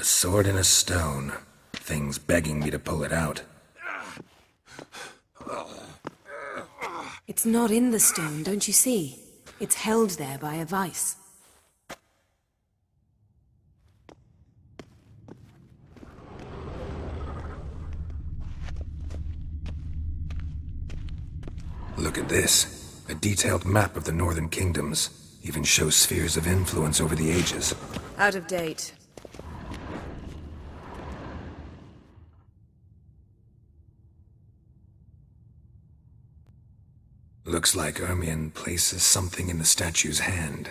A sword and a stone. Thing's begging me to pull it out. It's not in the stone, don't you see? It's held there by a vice. Look at this. A detailed map of the northern kingdoms. Even shows spheres of influence over the ages. Out of date. Looks like Ermion places something in the statue's hand.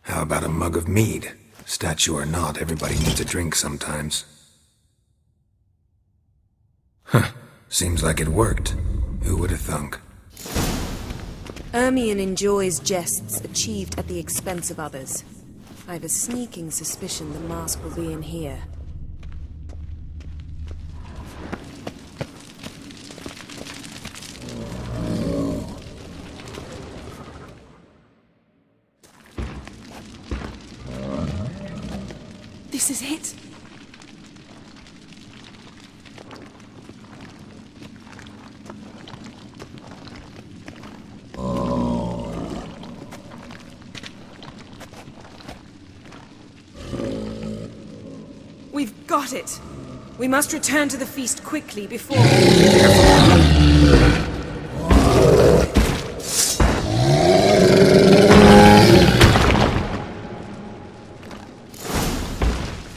How about a mug of mead? Statue or not, everybody needs a drink sometimes. Huh. Seems like it worked. Who would have thunk? Ermion enjoys jests achieved at the expense of others. I've a sneaking suspicion the mask will be in here. This is it. We've got it. We must return to the feast quickly before...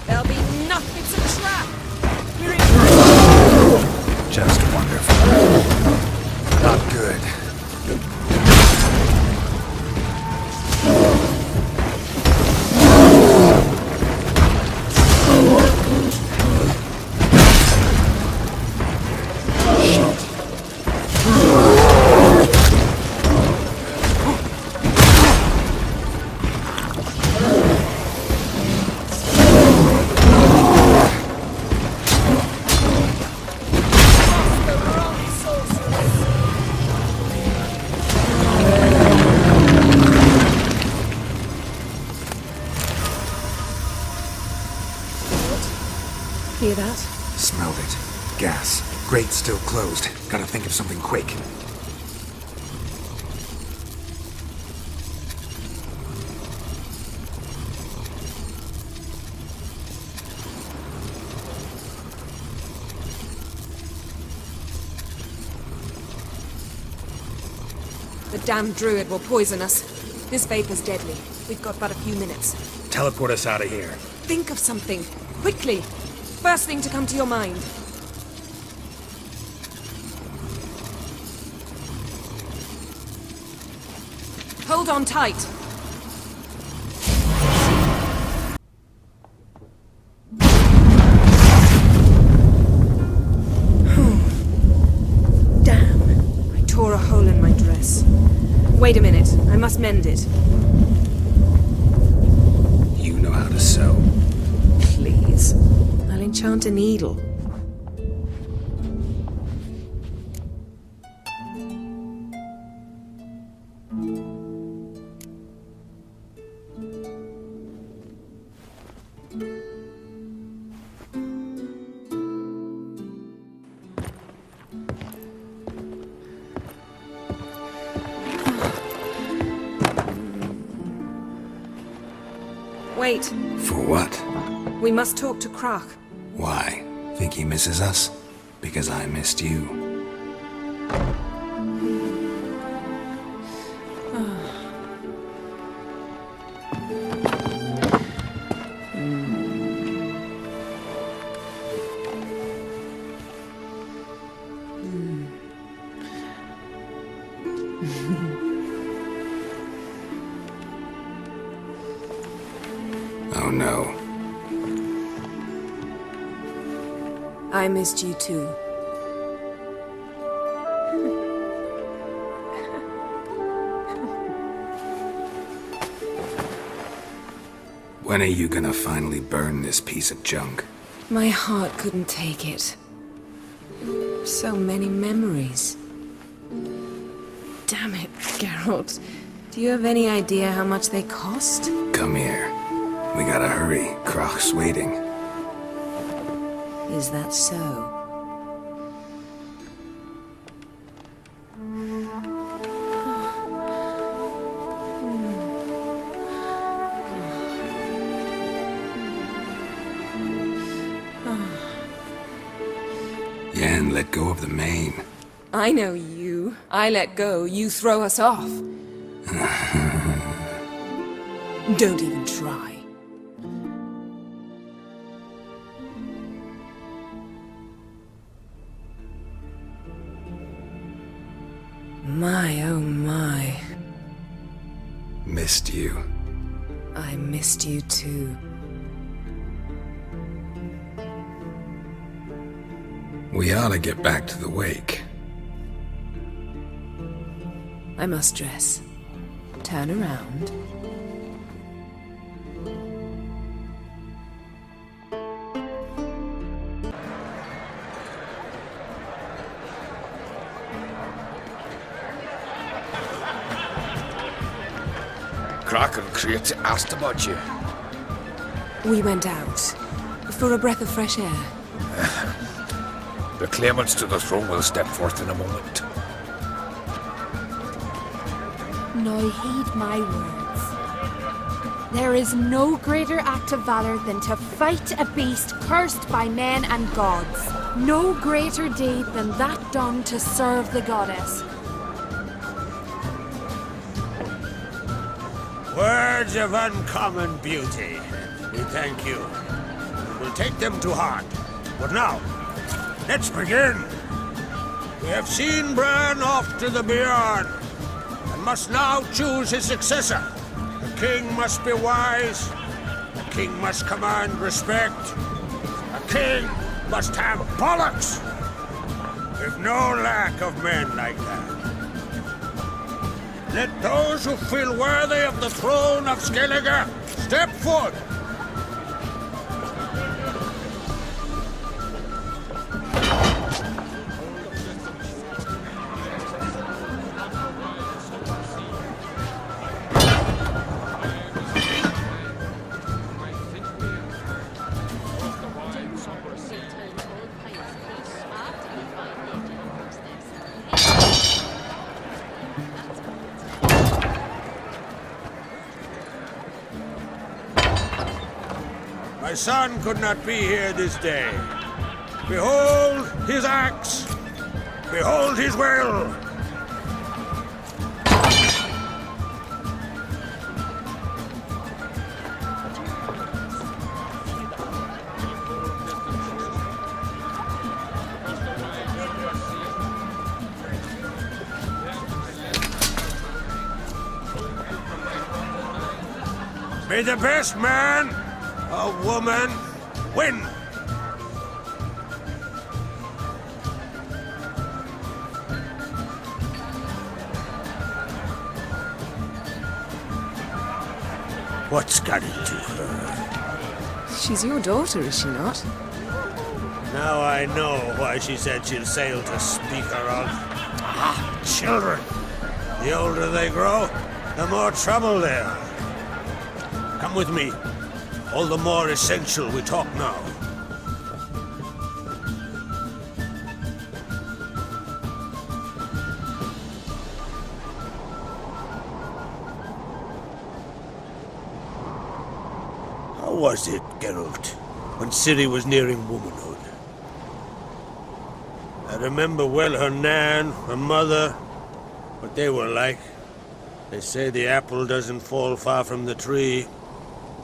There'll be nothing. It's a trap. We're in... Just wonderful. Not good. Hear that? Smelled it. Gas. Grate still closed. Gotta think of something quick. The damned druid will poison us. This vapor's deadly. We've got but a few minutes. Teleport us out of here. Think of something. Quickly. First thing to come to your mind. Hold on tight. Damn. I tore a hole in my dress. Wait a minute. I must mend it. You know how to sew. Please. I'll enchant a needle. Wait. For what? We must talk to Krach. Why? Think he misses us? Because I missed you. Oh no. I missed you too. When are you gonna finally burn this piece of junk? My heart couldn't take it. So many memories. Damn it, Geralt. Do you have any idea how much they cost? Come here. We gotta hurry. Croc's waiting. Is that so? Yen, let go of the mane. I know you. I let go, you throw us off. Don't even try. My, oh my. Missed you. I missed you too. We ought to get back to the wake. I must dress. Turn around. Croc and Crate asked about you. We went out. For a breath of fresh air. The claimants to the throne will step forth in a moment. Now heed my words. There is no greater act of valor than to fight a beast cursed by men and gods. No greater deed than that done to serve the goddess. Words of uncommon beauty. We thank you. We'll take them to heart. But now, let's begin. We have seen Bran off to the beyond, and must now choose his successor. The king must be wise. The king must command respect. A king must have bollocks. We've no lack of men like that. Let those who feel worthy of the throne of Skellige step forth. My son could not be here this day. Behold his axe. Behold his will. May the best man, a woman, win! What's got into her? She's your daughter, is she not? Now I know why she said she'll sail to speak her of. Ah, children! The older they grow, the more trouble they are. Come with me. All the more essential we talk now. How was it, Geralt, when Ciri was nearing womanhood? I remember well her nan, her mother, what they were like. They say the apple doesn't fall far from the tree.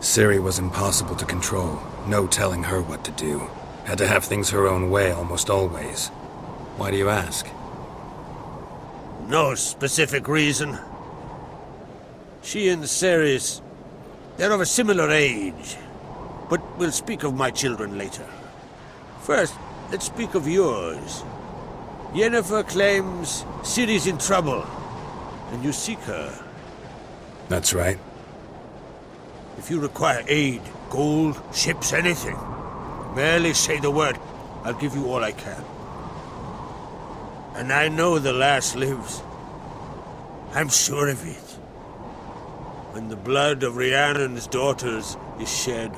Ciri was impossible to control. No telling her what to do. Had to have things her own way almost always. Why do you ask? No specific reason. She and Ceres, they're of a similar age. But we'll speak of my children later. First, let's speak of yours. Yennefer claims Ciri's in trouble, and you seek her. That's right. If you require aid, gold, ships, anything, merely say the word. I'll give you all I can. And I know the lass lives. I'm sure of it. When the blood of Rhiannon's daughters is shed,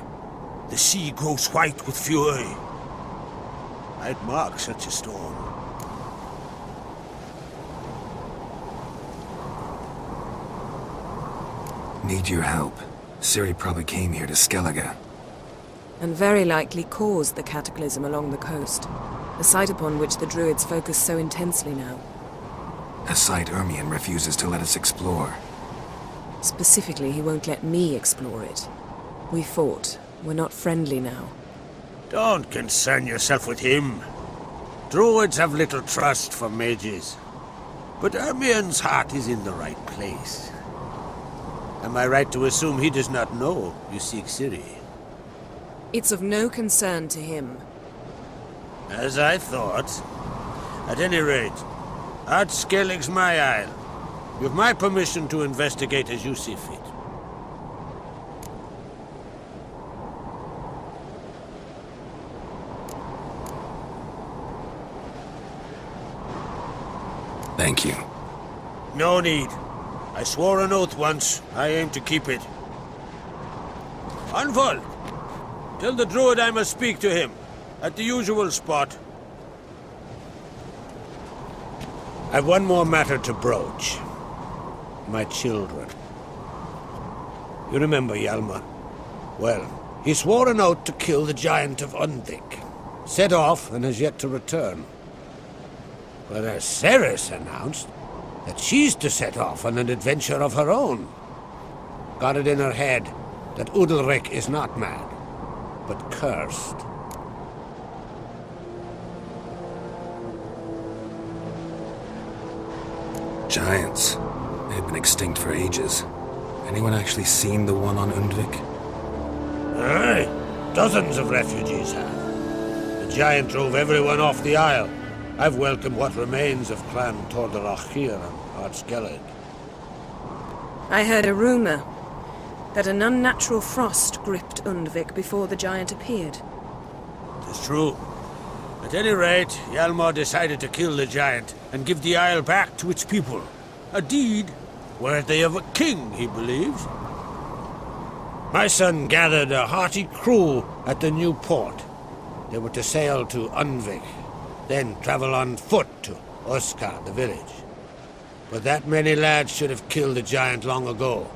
the sea grows white with fury. I'd mark such a storm. Need your help. Ciri probably came here to Skellige. And very likely caused the cataclysm along the coast. A site upon which the Druids focus so intensely now. A site Ermion refuses to let us explore. Specifically, he won't let me explore it. We fought. We're not friendly now. Don't concern yourself with him. Druids have little trust for mages. But Ermion's heart is in the right place. Am I right to assume he does not know you seek Ciri? It's of no concern to him. As I thought. At any rate, Art Skellig's my isle. With my permission to investigate as you see fit. Thank you. No need. I swore an oath once. I aim to keep it. Unfold! Tell the druid I must speak to him. At the usual spot. I've one more matter to broach. My children. You remember Hjalmar? Well, he swore an oath to kill the giant of Undvik. Set off and has yet to return. But as Ceres announced that she's to set off on an adventure of her own. Got it in her head that Udalric is not mad, but cursed. Giants. They've been extinct for ages. Anyone actually seen the one on Undvik? Aye, dozens of refugees have. The giant drove everyone off the isle. I've welcomed what remains of Clan Tordarach here and Art Skellig. I heard a rumor that an unnatural frost gripped Undvik before the giant appeared. It's true. At any rate, Hjalmar decided to kill the giant and give the isle back to its people. A deed worthy of a king, he believes. My son gathered a hearty crew at the new port. They were to sail to Undvik, then travel on foot to Oskar, the village. But that many lads should have killed the giant long ago.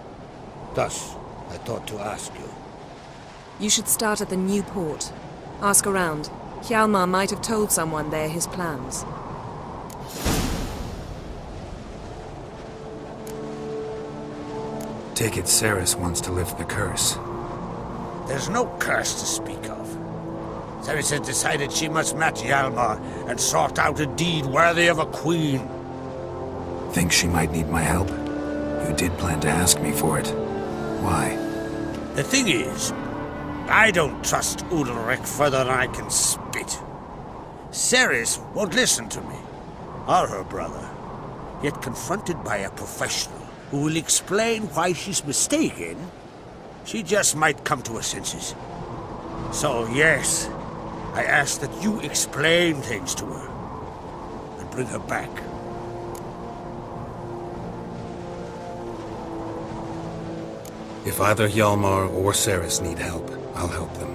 Thus, I thought to ask you. You should start at the new port. Ask around. Hjalmar might have told someone there his plans. Take it Ceres wants to lift the curse. There's no curse to speak of. Ceres has decided she must match Hjalmar and sort out a deed worthy of a queen. Think she might need my help? You did plan to ask me for it. Why? The thing is, I don't trust Udalric further than I can spit. Ceres won't listen to me, or her brother. Yet confronted by a professional who will explain why she's mistaken, she just might come to her senses. So yes, I ask that you explain things to her and bring her back. If either Hjalmar or Ceres need help, I'll help them.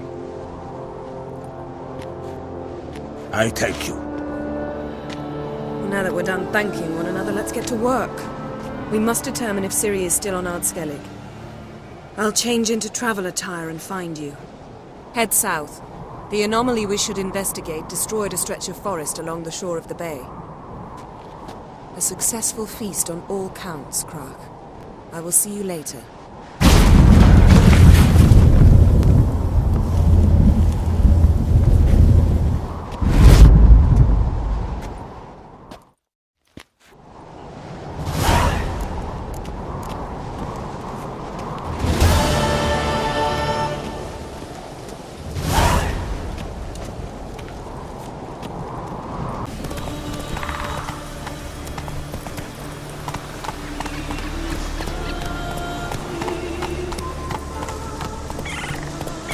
I thank you. Well, now that we're done thanking one another, let's get to work. We must determine if Ciri is still on Ard Skellig. I'll change into travel attire and find you. Head south. The anomaly we should investigate destroyed a stretch of forest along the shore of the bay. A successful feast on all counts, Krak. I will see you later.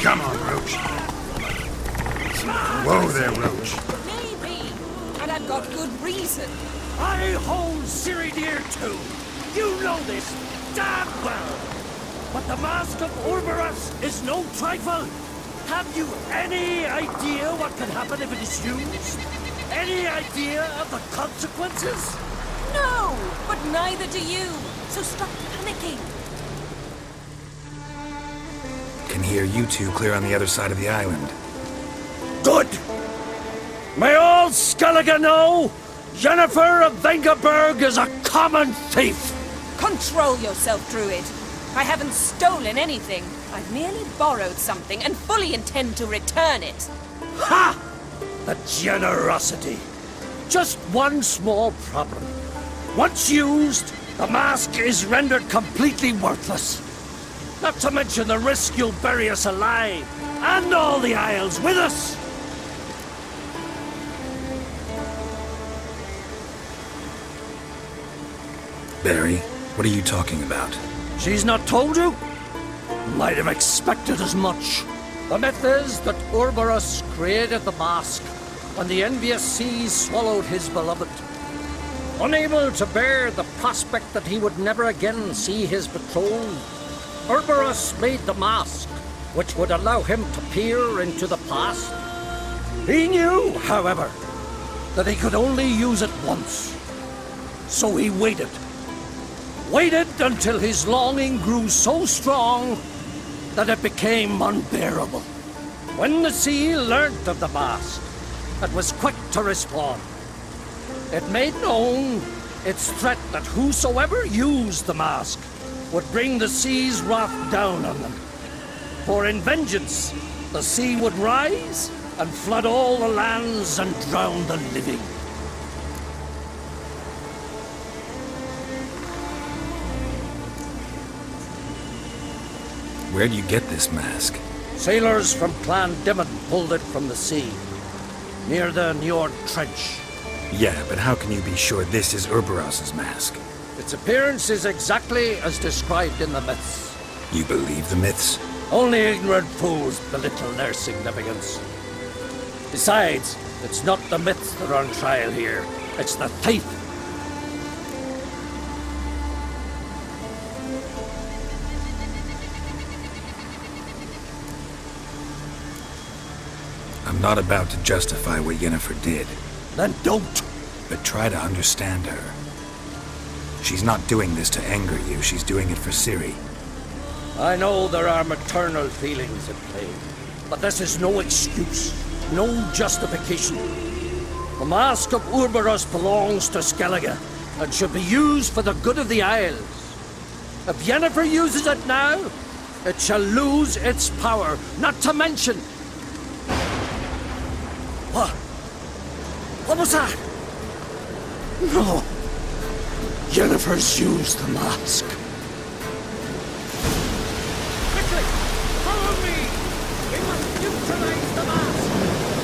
Come on, Roach. Whoa there, Roach. Maybe, and I've got good reason. I hold Ciri dear too. You know this damn well. The Mask of Urberus is no trifle! Have you any idea what can happen if it is used? Any idea of the consequences? No, but neither do you. So stop panicking. Can hear you two clear on the other side of the island. Good! May all Skellige know, Jennifer of Vengerberg is a common thief! Control yourself, Druid. I haven't stolen anything. I've merely borrowed something and fully intend to return it. Ha! The generosity. Just one small problem. Once used, the mask is rendered completely worthless. Not to mention the risk you'll bury us alive, and all the Isles with us! Barry, what are you talking about? She's not told you? Might have expected as much. The myth is that Urberus created the mask when the envious seas swallowed his beloved. Unable to bear the prospect that he would never again see his betrothed, Urberus made the mask, which would allow him to peer into the past. He knew, however, that he could only use it once. So he waited. Waited until his longing grew so strong that it became unbearable. When the sea learnt of the mask, it was quick to respond. It made known its threat that whosoever used the mask would bring the sea's wrath down on them. For in vengeance, the sea would rise and flood all the lands and drown the living. Where'd you get this mask? Sailors from Clan Dimon pulled it from the sea, near the Njord Trench. Yeah, but how can you be sure this is Urberus's mask? Its appearance is exactly as described in the myths. You believe the myths? Only ignorant fools belittle their significance. Besides, it's not the myths that are on trial here. It's the thief. I'm not about to justify what Yennefer did. Then don't. But try to understand her. She's not doing this to anger you, she's doing it for Ciri. I know there are maternal feelings at play, but this is no excuse, no justification. The Mask of Urberus belongs to Skellige, and should be used for the good of the Isles. If Yennefer uses it now, it shall lose its power, not to mention... What? What was that? No. Yennefer's used the mask. Quickly! Follow me! We must neutralize the mask!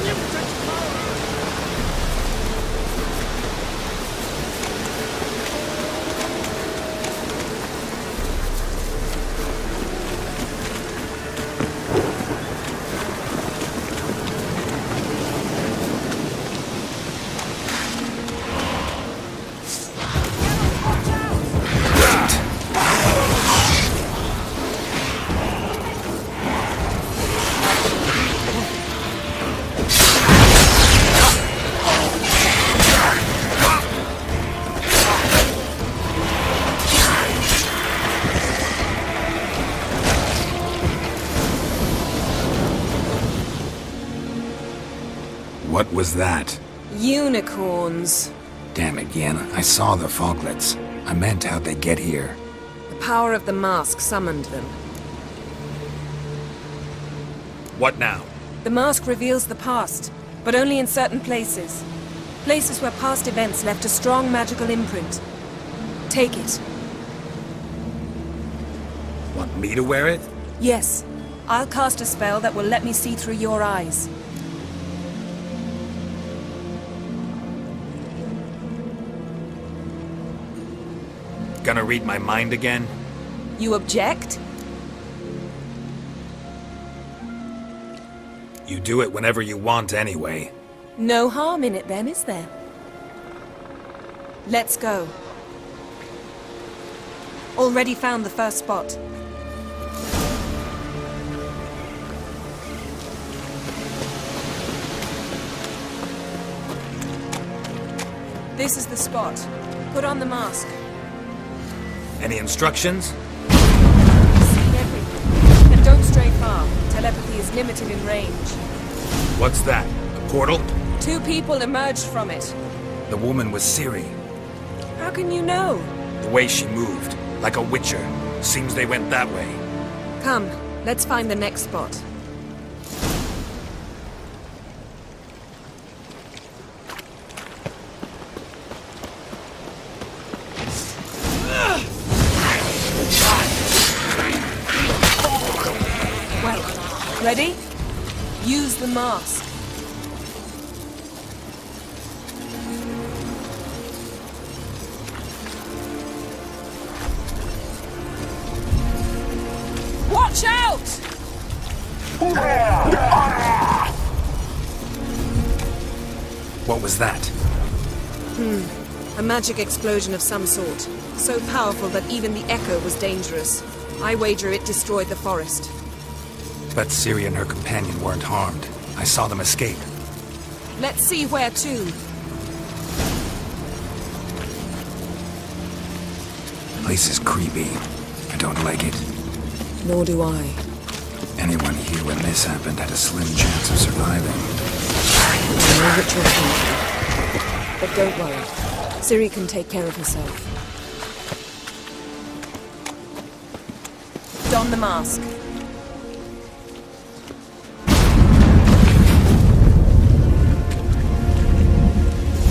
Mute its power! What was that? Unicorns. Damn it, Yen. I saw the foglets. I meant how'd they get here? The power of the mask summoned them. What now? The mask reveals the past, but only in certain places. Places where past events left a strong magical imprint. Take it. Want me to wear it? Yes. I'll cast a spell that will let me see through your eyes. Gonna read my mind again? You object? You do it whenever you want anyway. No harm in it then, is there? Let's go. Already found the first spot. This is the spot. Put on the mask. Any instructions? See everything. And don't stray far. Telepathy is limited in range. What's that? A portal? 2 people emerged from it. The woman was Ciri. How can you know? The way she moved, like a witcher. Seems they went that way. Come, let's find the next spot. Well, ready? Use the mask. Watch out! What was that? A magic explosion of some sort. So powerful that even the echo was dangerous. I wager it destroyed the forest. But Ciri and her companion weren't harmed. I saw them escape. Let's see where to. The place is creepy. I don't like it. Nor do I. Anyone here when this happened had a slim chance of surviving. No ritual hunt. But don't worry. Ciri can take care of herself. Don the mask.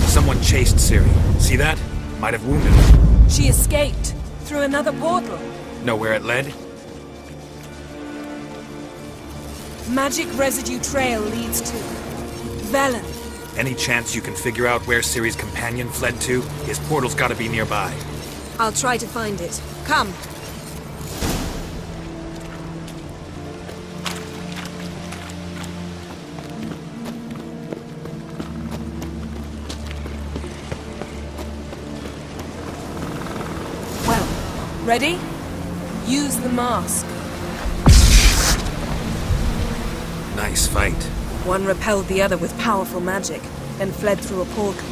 Someone chased Ciri. See that? Might have wounded her. She escaped through another portal. Know where it led? Magic residue trail leads to Velen. Any chance you can figure out where Ciri's companion fled to? His portal's gotta be nearby. I'll try to find it. Come. Well, ready? Use the mask. Nice fight. One repelled the other with powerful magic, then fled through a portal.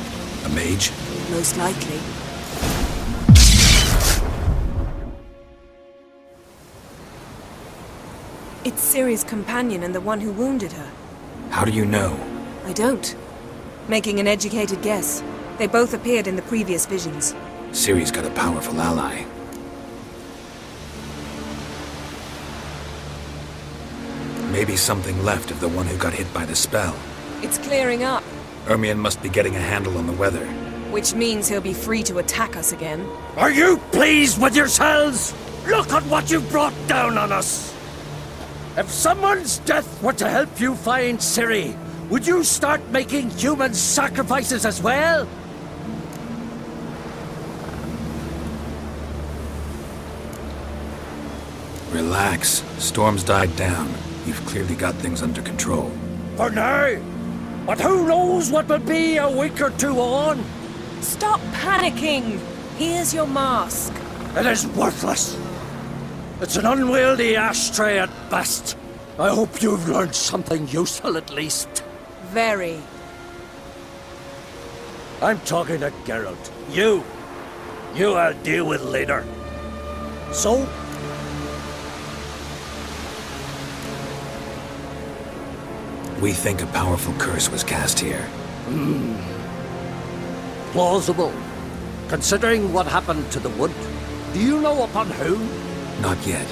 A mage? Most likely. It's Ciri's companion and the one who wounded her. How do you know? I don't. Making an educated guess. They both appeared in the previous visions. Ciri's got a powerful ally. Maybe something left of the one who got hit by the spell. It's clearing up, Ermion must be getting a handle on the weather. which means he'll be free to attack us again. Are you pleased with yourselves? Look at what you've brought down on us! If someone's death were to help you find Ciri, would you start making human sacrifices as well? Relax. Storm's died down. You've clearly got things under control. For now. But who knows what will be a week or two on? Stop panicking! Here's your mask. It is worthless. It's an unwieldy ashtray at best. I hope you've learned something useful at least. Very. I'm talking to Geralt. You I'll deal with later. So? We think a powerful curse was cast here. Plausible. Considering what happened to the wood. Do you know upon whom? Not yet,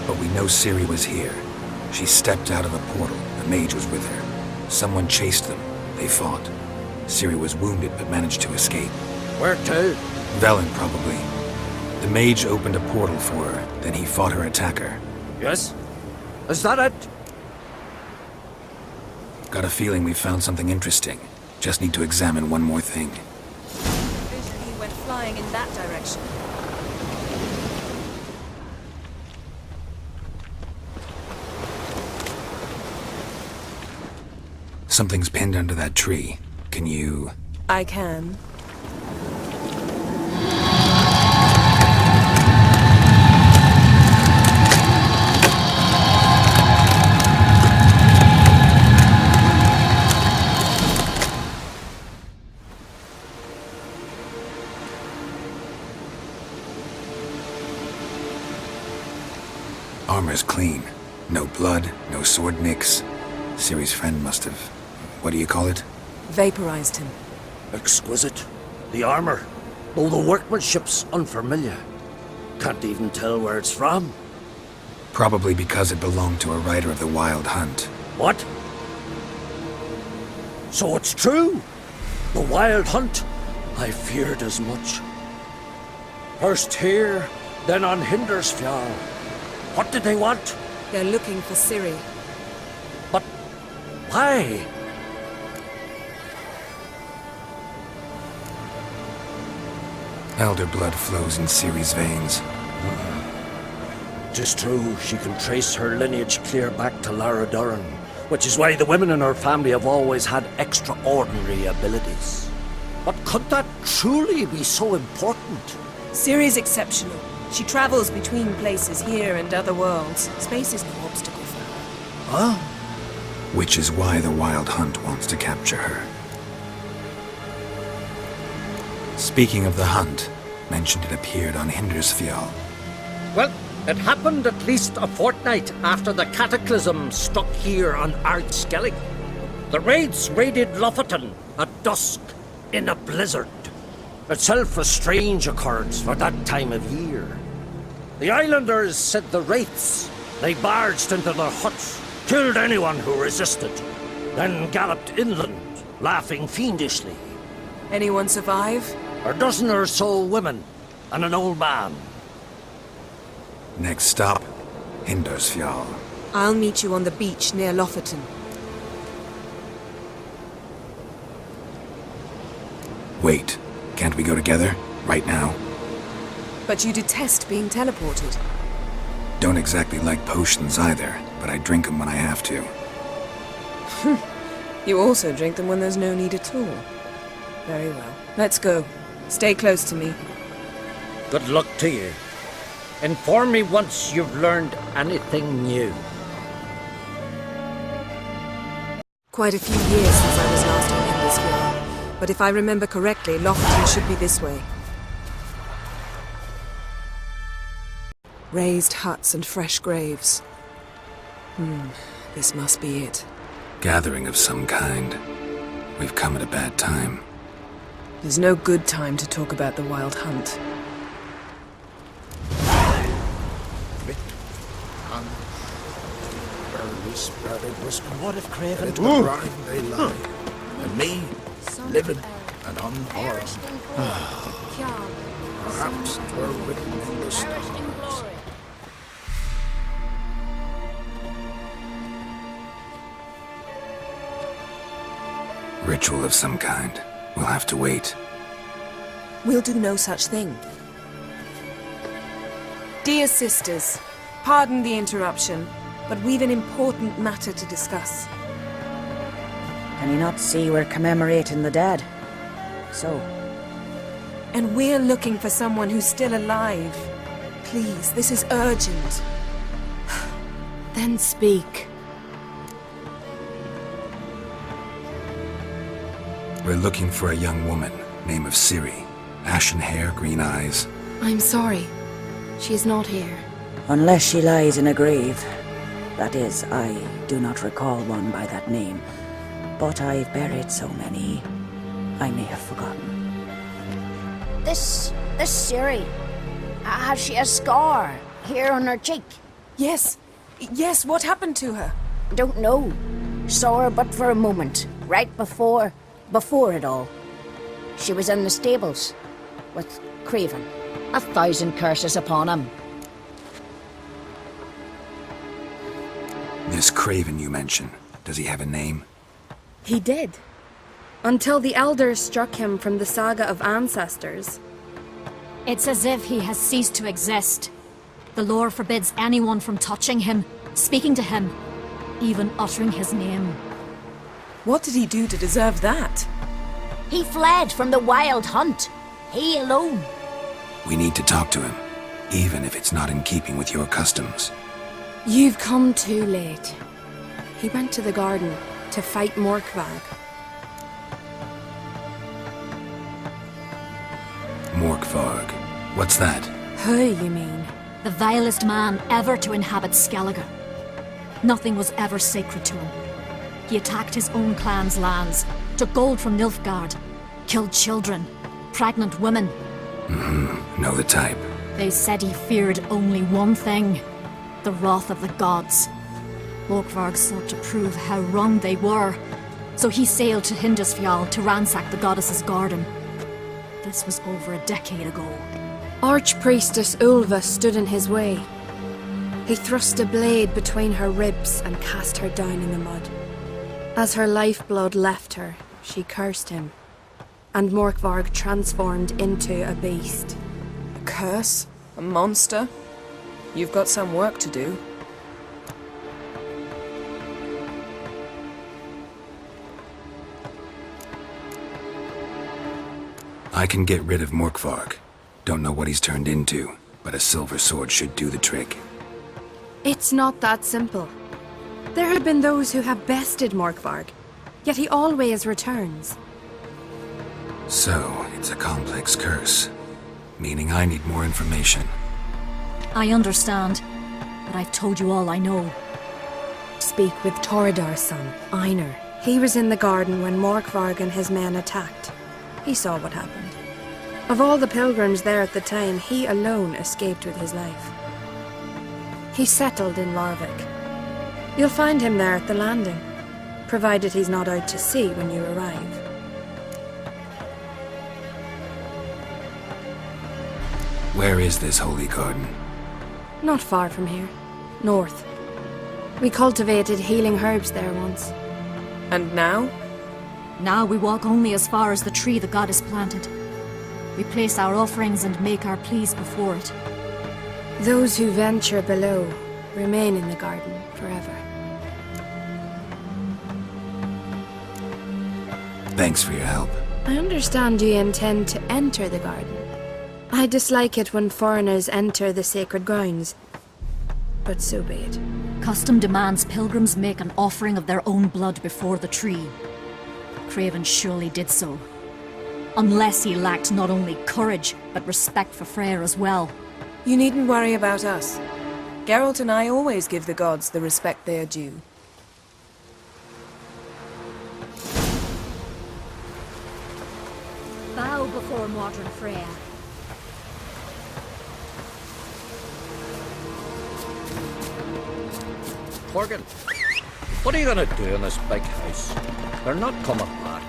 but we know Ciri was here. She stepped out of a portal. A mage was with her. Someone chased them. They fought. Ciri was wounded but managed to escape. Where to? Velen, probably. The mage opened a portal for her, then he fought her attacker. Yes? Is that it? Got a feeling we found something interesting. Just need to examine one more thing. Vision he went flying in that direction. Something's pinned under that tree. Can you... I can. Armor's clean. No blood, no sword nicks. Ciri's friend must have... what do you call it? Vaporized him. Exquisite. The armor, though the workmanship's unfamiliar. Can't even tell where it's from. Probably because it belonged to a rider of the Wild Hunt. What? So it's true? The Wild Hunt? I feared as much. First here, then on Hindersfjall. What did they want? They're looking for Ciri. But why? Elder blood flows in Ciri's veins. Tis true, she can trace her lineage clear back to Lara Duran, which is why the women in her family have always had extraordinary abilities. But could that truly be so important? Ciri's exceptional. She travels between places here and other worlds. Space is no obstacle for her. Huh? Which is why the Wild Hunt wants to capture her. Speaking of the hunt, mentioned it appeared on Hindersfjall. Well, it happened at least a fortnight after the cataclysm struck here on Ardskellig. The raids raided Lofoten at dusk in a blizzard. Itself a strange occurrence for that time of year. The islanders said the wraiths. They barged into their huts, killed anyone who resisted, then galloped inland, laughing fiendishly. Anyone survive? A dozen or so women, and an old man. Next stop, Hindersfjall. I'll meet you on the beach near Lofoten. Wait, can't we go together? Right now? But you detest being teleported. Don't exactly like potions either, but I drink them when I have to. You also drink them when there's no need at all. Very well. Let's go. Stay close to me. Good luck to you. Inform me once you've learned anything new. Quite a few years since I was last on Hindersfjall, but if I remember correctly, Lofoten should be this way. Raised huts and fresh graves. This must be it. Gathering of some kind. We've come at a bad time. There's no good time to talk about the Wild Hunt. What if Craven to the brine they lie, and me living and unharmed? Perhaps 'twere written in the stars. Ritual of some kind. We'll have to wait. We'll do no such thing. Dear sisters, pardon the interruption, but we've an important matter to discuss. Can you not see we're commemorating the dead? So? And we're looking for someone who's still alive. Please, this is urgent. Then speak. We're looking for a young woman, name of Ciri. Ashen hair, green eyes. I'm sorry. She is not here. Unless she lies in a grave. That is, I do not recall one by that name. But I've buried so many, I may have forgotten. This Ciri, has she a scar here on her cheek? Yes, what happened to her? Don't know. Saw her but for a moment, right before it all. She was in the stables with Craven. 1,000 curses upon him. This Craven you mention, does he have a name? He did. Until the elders struck him from the saga of ancestors. It's as if he has ceased to exist. The lore forbids anyone from touching him, speaking to him, even uttering his name. What did he do to deserve that? He fled from the Wild Hunt. He alone. We need to talk to him, even if it's not in keeping with your customs. You've come too late. He went to the garden to fight Morkvag. Morkvarg. What's that? Who, you mean? The vilest man ever to inhabit Skellige. Nothing was ever sacred to him. He attacked his own clan's lands, took gold from Nilfgaard, killed children, pregnant women. Know the type. They said he feared only one thing, the wrath of the gods. Morkvarg sought to prove how wrong they were, so he sailed to Hindisfjall to ransack the goddess's garden. This was over a decade ago. Archpriestess Ulva stood in his way. He thrust a blade between her ribs and cast her down in the mud. As her lifeblood left her, she cursed him, and Morkvarg transformed into a beast. A curse? A monster? You've got some work to do. I can get rid of Morkvarg. Don't know what he's turned into, but a silver sword should do the trick. It's not that simple. There have been those who have bested Morkvarg, yet he always returns. So, it's a complex curse, meaning I need more information. I understand, but I've told you all I know. Speak with Torridar's son, Einar. He was in the garden when Morkvarg and his men attacked. He saw what happened. Of all the pilgrims there at the time, he alone escaped with his life. He settled in Larvik. You'll find him there at the landing, provided he's not out to sea when you arrive. Where is this holy garden? Not far from here. North. We cultivated healing herbs there once. And now? Now we walk only as far as the tree the goddess planted. We place our offerings and make our pleas before it. Those who venture below remain in the garden forever. Thanks for your help. I understand you intend to enter the garden. I dislike it when foreigners enter the sacred grounds, but so be it. Custom demands pilgrims make an offering of their own blood before the tree. Craven surely did so. Unless he lacked not only courage, but respect for Freyr as well. You needn't worry about us. Geralt and I always give the gods the respect they are due. Bow before modern Freya. Morgan, what are you gonna do in this big house? They're not coming back.